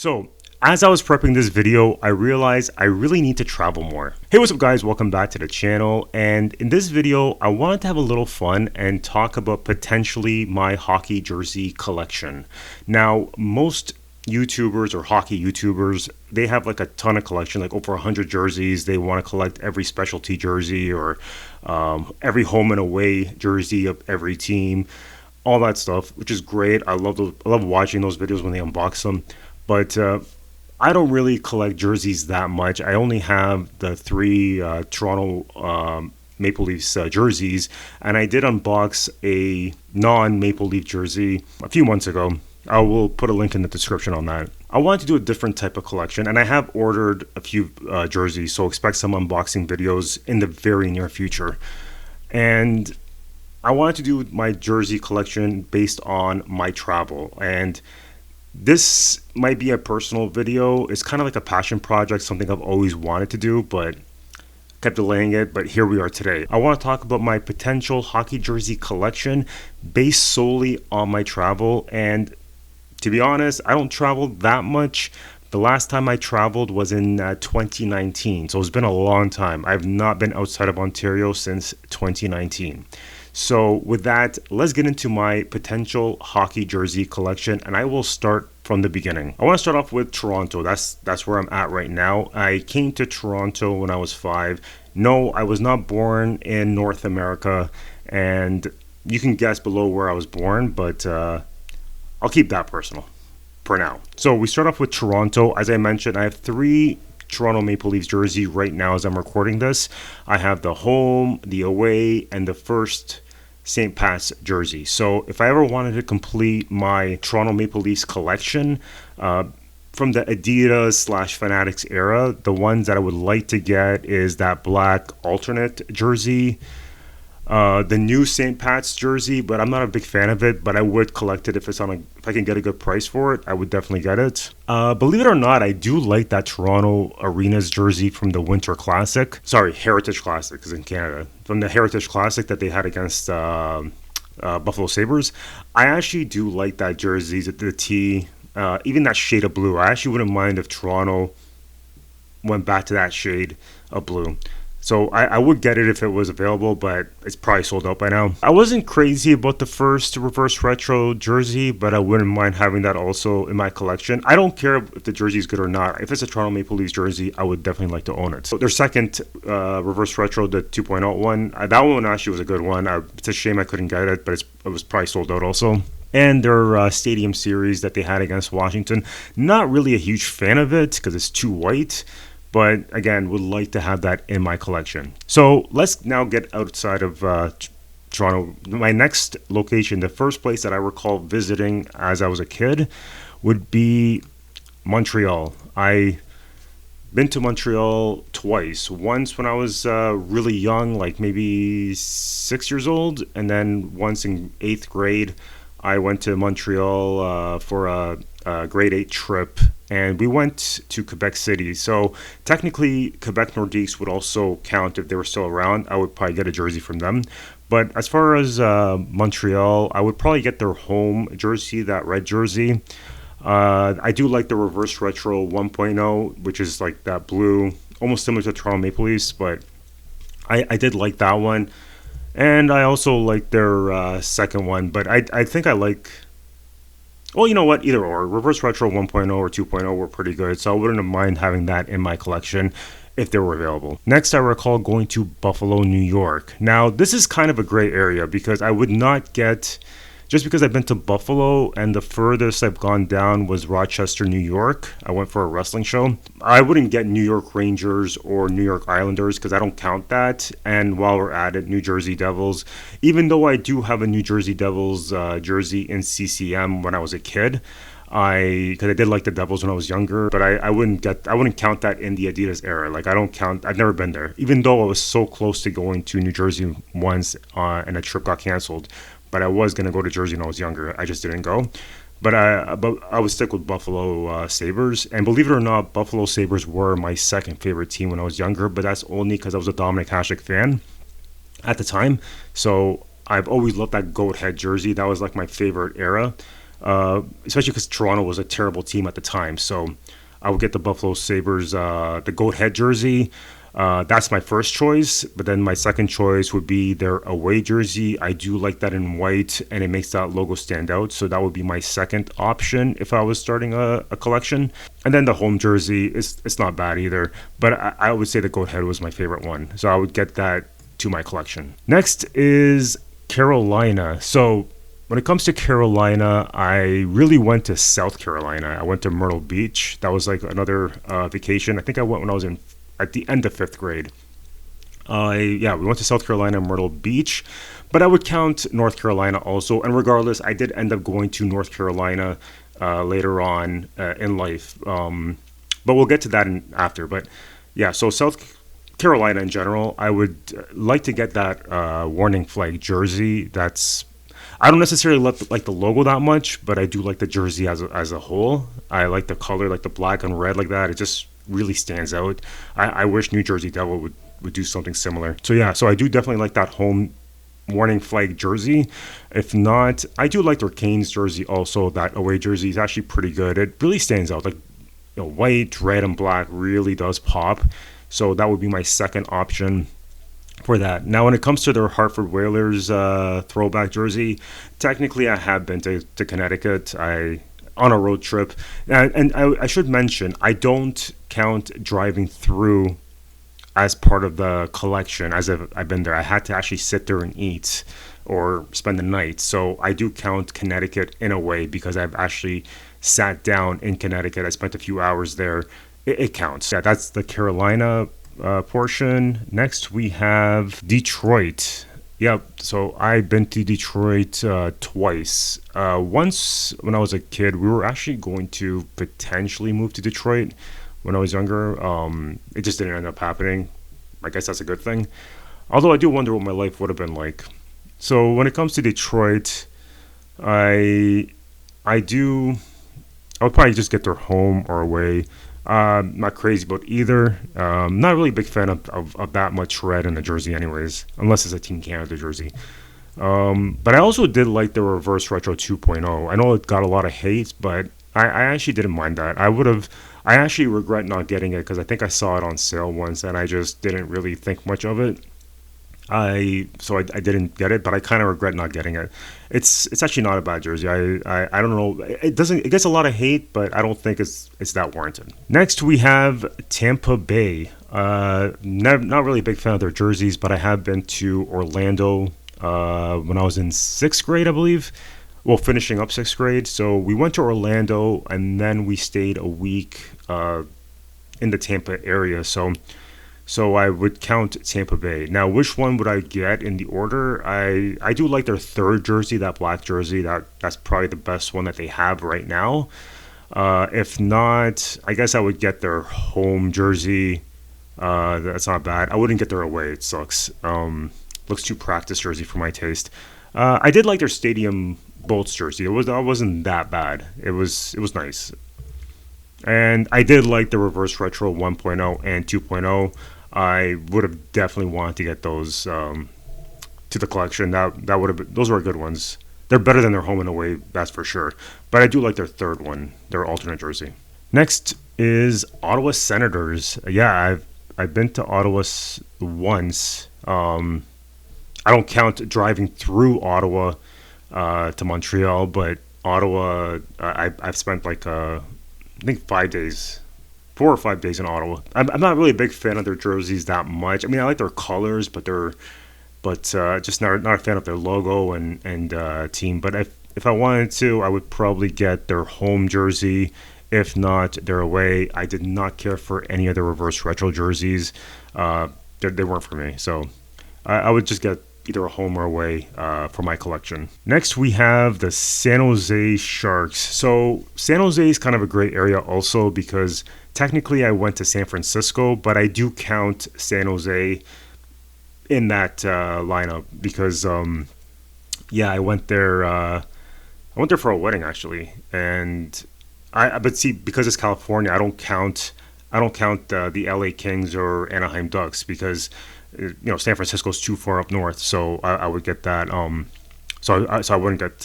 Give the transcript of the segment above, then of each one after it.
So, as I was prepping this video, I realized I really need to travel more. Hey, what's up guys? Welcome back to the channel. And in this video, I wanted to have a little fun and talk about potentially my hockey jersey collection. Now, most YouTubers or hockey YouTubers, they have like a ton of collection, like over 100 jerseys. They want to collect every specialty jersey or every home and away jersey of every team, all that stuff, which is great. I love watching those videos when they unbox them. But I don't really collect jerseys that much. I only have the three Toronto Maple Leafs jerseys, and I did unbox a non-Maple Leaf jersey a few months ago. I will put a link in the description on that. I wanted to do a different type of collection, and I have ordered a few jerseys, so expect some unboxing videos in the very near future. And I wanted to do my jersey collection based on my travel, and this might be a personal video. It's kind of like a passion project, something I've always wanted to do, but kept delaying it, but here we are today. I want to talk about my potential hockey jersey collection based solely on my travel. And to be honest, I don't travel that much. The last time I traveled was in 2019, so it's been a long time. I've not been outside of Ontario since 2019. So with that, let's get into my potential hockey jersey collection, and I will start from the beginning. I want to start off with Toronto. That's where I'm at right now. I came to Toronto when I was 5. No, I was not born in North America, and you can guess below where I was born, but I'll keep that personal for now. So we start off with Toronto. As I mentioned, I have 3 Toronto Maple Leafs jersey right now as I'm recording this. I have the home, the away, and the first St. Pat's jersey. So if I ever wanted to complete my Toronto Maple Leafs collection from the Adidas / Fanatics era, the ones that I would like to get is that black alternate jersey, the new St. Pat's jersey, but I'm not a big fan of it, but I would collect it if it's if I can get a good price for it. I would definitely get it. Believe it or not, I do like that Toronto Arenas jersey from the Winter Classic. Sorry, Heritage Classic, because in Canada. From the Heritage Classic that they had against Buffalo Sabres. I actually do like that jersey, the tee, even that shade of blue. I actually wouldn't mind if Toronto went back to that shade of blue. So I would get it if it was available, but it's probably sold out by now. I wasn't crazy about the first reverse retro jersey, but I wouldn't mind having that also in my collection. I don't care if the jersey is good or not. If it's a Toronto Maple Leafs jersey, I would definitely like to own it. So their second reverse retro, the 2.0 one, that one actually was a good one. It's a shame I couldn't get it, but it was probably sold out also. And their Stadium Series that they had against Washington, not really a huge fan of it because it's too white. But again, would like to have that in my collection. So let's now get outside of Toronto. My next location, the first place that I recall visiting as I was a kid, would be Montreal. I've been to Montreal twice. Once when I was really young, like maybe 6 years old, and then once in 8th grade, I went to Montreal for a grade 8 trip, and we went to Quebec City. So technically, Quebec Nordiques would also count if they were still around. I would probably get a jersey from them. But as far as Montreal, I would probably get their home jersey, that red jersey. I do like the reverse retro 1.0, which is like that blue, almost similar to Toronto Maple Leafs, but I did like that one. And I also like their second one, but I think I like... Well, you know what? Either or. Reverse Retro 1.0 or 2.0 were pretty good, so I wouldn't mind having that in my collection if they were available. Next, I recall going to Buffalo, New York. Now, this is kind of a gray area because I would not get... Just because I've been to Buffalo and the furthest I've gone down was Rochester, New York. I went for a wrestling show. I wouldn't get New York Rangers or New York Islanders because I don't count that. And while we're at it, New Jersey Devils. Even though I do have a New Jersey Devils jersey in CCM when I was a kid, because I did like the Devils when I was younger, but I wouldn't count that in the Adidas era. Like I've never been there. Even though I was so close to going to New Jersey once and a trip got canceled. But I was going to go to Jersey when I was younger. I just didn't go. But I would stick with Buffalo Sabres. And believe it or not, Buffalo Sabres were my second favorite team when I was younger. But that's only because I was a Dominic Hasek fan at the time. So I've always loved that goat head jersey. That was like my favorite era. especially because Toronto was a terrible team at the time. So I would get the Buffalo Sabres, the goat head jersey. That's my first choice, but then my second choice would be their away jersey. I do like that in white, and it makes that logo stand out. So that would be my second option if I was starting a collection. And then the home jersey it's not bad either, but I would say the goat head was my favorite one. So I would get that to my collection. Next is Carolina. So when it comes to Carolina, I really went to South Carolina. I went to Myrtle Beach. That was like another vacation. I think I went when I was at the end of 5th grade. Yeah, we went to South Carolina, Myrtle Beach, but I would count North Carolina also. And regardless, I did end up going to North Carolina later on in life. But we'll get to that after. But yeah, so South Carolina in general, I would like to get that warning flag jersey. I don't necessarily like the logo that much, but I do like the jersey as a whole. I like the color, like the black and red like that. It just really stands out. I wish New Jersey Devil would do something similar. So yeah, so I do definitely like that home warning flag jersey. If not, I do like their Canes jersey also. That away jersey is actually pretty good. It really stands out. Like, white, red, and black really does pop. So that would be my second option for that. Now, when it comes to their Hartford Whalers throwback jersey, technically I have been to Connecticut. On a road trip, and I should mention, I don't count driving through as part of the collection, as if I've been there. I had to actually sit there and eat or spend the night. So I do count Connecticut in a way because I've actually sat down in Connecticut. I spent a few hours there. It counts. Yeah, that's the Carolina portion. Next, we have Detroit. Yep. So I've been to Detroit twice. Once when I was a kid, we were actually going to potentially move to Detroit when I was younger. It just didn't end up happening. I guess that's a good thing. Although I do wonder what my life would have been like. So when it comes to Detroit, I would probably just get their home or away. Not crazy about either. Not really a big fan of that much red in the jersey anyways, unless it's a Team Canada jersey. But I also did like the Reverse Retro 2.0. I know it got a lot of hate, but I actually didn't mind that. I actually regret not getting it because I think I saw it on sale once and I just didn't really think much of it. I didn't get it, but I kind of regret not getting it. It's actually not a bad jersey. I don't know. It gets a lot of hate, but I don't think it's that warranted. Next we have Tampa Bay. Not really a big fan of their jerseys, but I have been to Orlando when I was in 6th grade, I believe. Well, finishing up 6th grade. So we went to Orlando and then we stayed a week in the Tampa area. So I would count Tampa Bay. Now, which one would I get in the order? I do like their third jersey, that black jersey. That's probably the best one that they have right now. If not, I guess I would get their home jersey. That's not bad. I wouldn't get their away. It sucks. Looks too practice jersey for my taste. I did like their Stadium Bolts jersey. It wasn't that bad. It was nice. And I did like the Reverse Retro 1.0 and 2.0. I would have definitely wanted to get those to the collection. That would have been, those were good ones. They're better than their home and away, that's for sure. But I do like their third one, their alternate jersey. Next is Ottawa Senators. Yeah, I've been to Ottawa once. I don't count driving through Ottawa to Montreal, but Ottawa, I've spent like I think 5 days, 4 or 5 days in Ottawa. I'm not really a big fan of their jerseys that much. I mean, I like their colors, but just not a fan of their logo and team. But if I wanted to, I would probably get their home jersey. If not, their away. I did not care for any of the Reverse Retro jerseys. They weren't for me. So I would just get either a home or away for my collection. Next, we have the San Jose Sharks. So San Jose is kind of a great area also because technically I went to San Francisco, but I do count San Jose in that lineup because I went there. I went there for a wedding actually, and but see, because it's California, I don't count the LA Kings or Anaheim Ducks because San Francisco's too far up north, so I would get that So I wouldn't get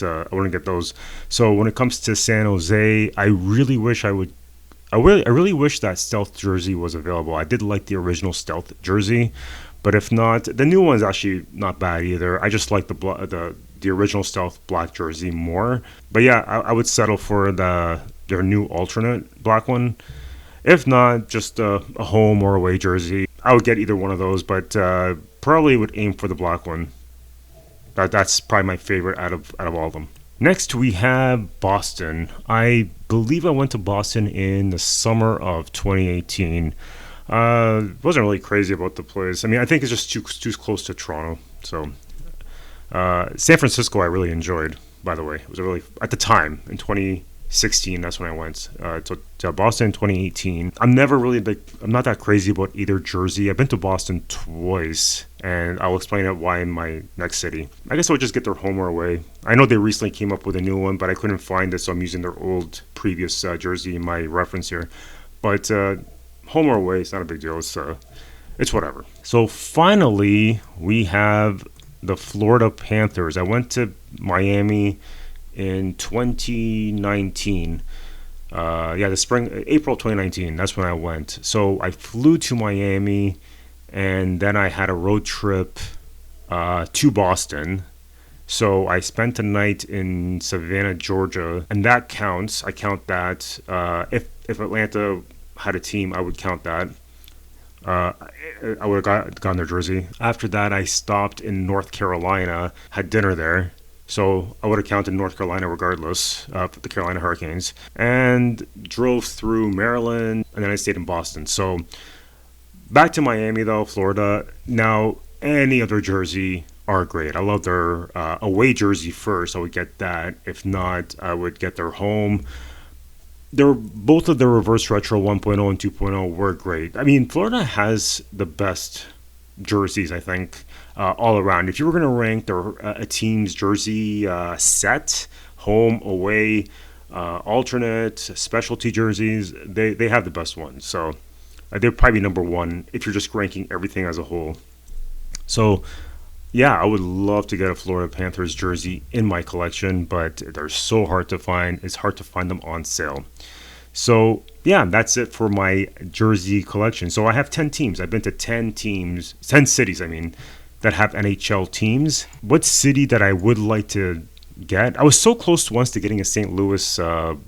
those. So when it comes to San Jose, I really wish I really wish that stealth jersey was available. I did like the original stealth jersey, but if not, the new one's actually not bad either. I just like the original stealth black jersey more. But yeah, I would settle for their new alternate black one. If not, just a home or away jersey. I would get either one of those, but probably would aim for the black one. That's probably my favorite out of all of them. Next, we have Boston. I believe I went to Boston in the summer of 2018. Wasn't really crazy about the place. I mean, I think it's just too close to Toronto. So, San Francisco, I really enjoyed. By the way, it was a really at the time in 2016. That's when I went to Boston in 2018. I'm not that crazy about either jersey. I've been to Boston twice, and I'll explain why in my next city. I guess I would just get their home or away. I know they recently came up with a new one, but I couldn't find it, so I'm using their old previous jersey in my reference here. But home or away, it's not a big deal. It's whatever. So finally, we have the Florida Panthers. I went to Miami in 2019. The spring, April 2019. That's when I went. So I flew to Miami, and then I had a road trip to Boston. So I spent a night in Savannah, Georgia, and that counts. I count that. If Atlanta had a team, I would count that. I would have gotten their jersey. After that, I stopped in North Carolina, had dinner there. So I would have counted North Carolina regardless of the Carolina Hurricanes. And drove through Maryland, and then I stayed in Boston. So back to Miami, though, Florida. Now, any other jersey are great. I love their away jersey first. I would get that. If not, I would get their home. Both of their reverse retro 1.0 and 2.0 were great. I mean, Florida has the best jerseys, I think, all around. If you were going to rank a team's jersey set, home, away, alternate, specialty jerseys, they have the best ones. So they're probably number one if you're just ranking everything as a whole. So yeah, I would love to get a Florida Panthers jersey in my collection, but they're so hard to find. It's hard to find them on sale. So yeah, that's it for my jersey collection. So I have 10 teams. I've been to 10 cities, that have NHL teams. What city that I would like to get? I was so close once to getting a St. Louis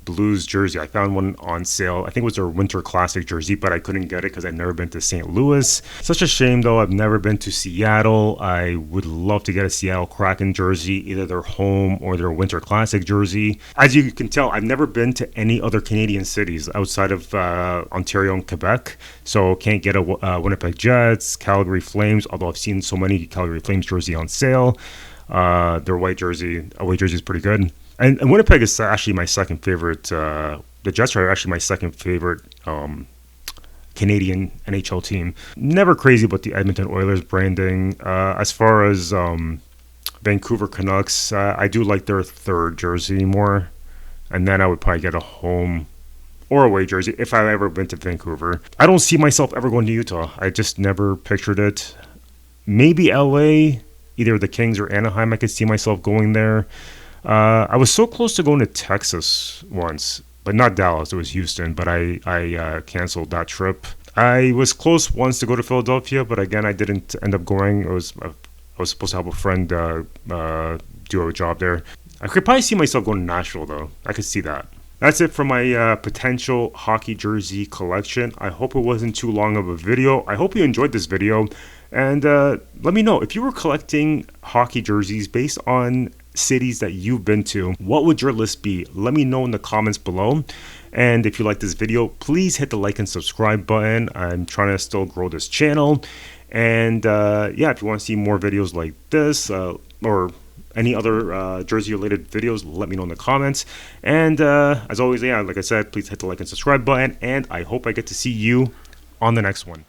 Blues jersey. I found one on sale. I think it was their Winter Classic jersey, but I couldn't get it because I'd never been to St. Louis. Such a shame, though. I've never been to Seattle. I would love to get a Seattle Kraken jersey, either their home or their Winter Classic jersey. As you can tell, I've never been to any other Canadian cities outside of Ontario and Quebec, so can't get a Winnipeg Jets, Calgary Flames, although I've seen so many Calgary Flames jersey on sale. Their away jersey is pretty good. And Winnipeg is actually my second favorite. The Jets are actually my second favorite Canadian NHL team. Never crazy about the Edmonton Oilers branding. As far as Vancouver Canucks, I do like their third jersey more. And then I would probably get a home or away jersey if I've ever been to Vancouver. I don't see myself ever going to Utah. I just never pictured it. Maybe LA. Either the Kings or Anaheim, I could see myself going there. I was so close to going to Texas once, but not Dallas. It was Houston, but I canceled that trip. I was close once to go to Philadelphia, but again, I didn't end up going. I was supposed to help a friend do a job there. I could probably see myself going to Nashville, though. I could see that. That's it for my potential hockey jersey collection. I hope it wasn't too long of a video. I hope you enjoyed this video. And let me know if you were collecting hockey jerseys based on cities that you've been to. What would your list be? Let me know in the comments below. And if you like this video, please hit the like and subscribe button. I'm trying to still grow this channel. And if you want to see more videos like this or any other jersey related videos, let me know in the comments. And as always, like I said, please hit the like and subscribe button. And I hope I get to see you on the next one.